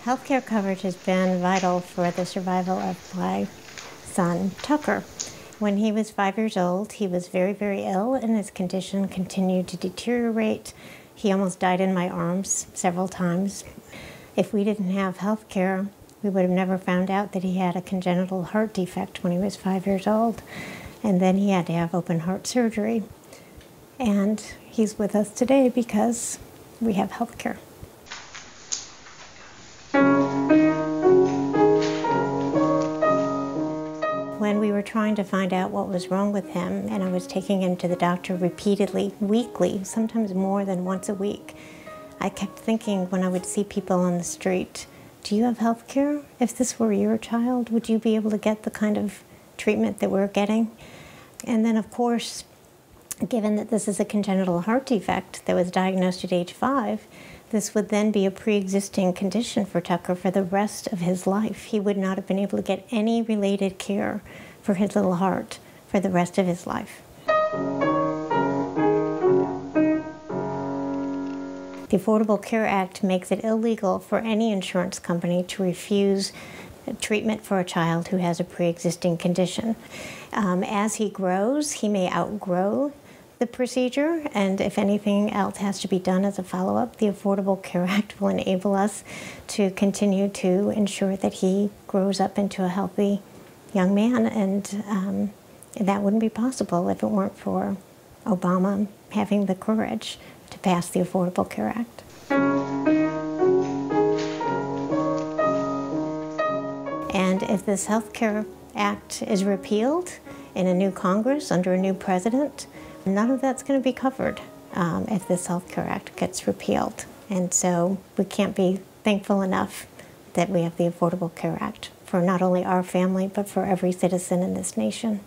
Healthcare coverage has been vital for the survival of my son, Tucker. When he was 5 years old, he was very, very ill, and his condition continued to deteriorate. He almost died in my arms several times. If we didn't have health care, we would have never found out that he had a congenital heart defect when he was 5 years old. And then he had to have open heart surgery. And he's with us today because we have health care. When we were trying to find out what was wrong with him, and I was taking him to the doctor repeatedly, weekly, sometimes more than once a week, I kept thinking when I would see people on the street, do you have health care? If this were your child, would you be able to get the kind of treatment that we're getting? And then, of course, given that this is a congenital heart defect that was diagnosed at age 5, this would then be a pre-existing condition for Tucker for the rest of his life. He would not have been able to get any related care for his little heart for the rest of his life. The Affordable Care Act makes it illegal for any insurance company to refuse treatment for a child who has a pre-existing condition. As he grows, he may outgrow the procedure, and if anything else has to be done as a follow-up, the Affordable Care Act will enable us to continue to ensure that he grows up into a healthy young man, and that wouldn't be possible if it weren't for Obama having the courage to pass the Affordable Care Act. And if this Health Care Act is repealed in a new Congress under a new president, none of that's going to be covered if this Health Care Act gets repealed. And so we can't be thankful enough that we have the Affordable Care Act for not only our family, but for every citizen in this nation.